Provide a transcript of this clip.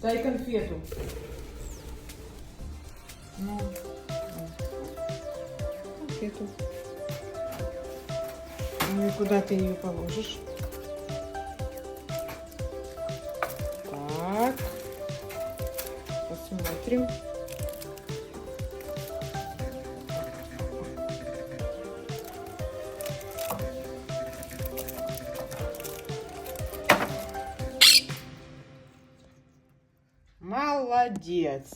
Дай конфету. Ну, конфету. Ну и куда ты ее положишь? Так. Посмотрим. Молодец.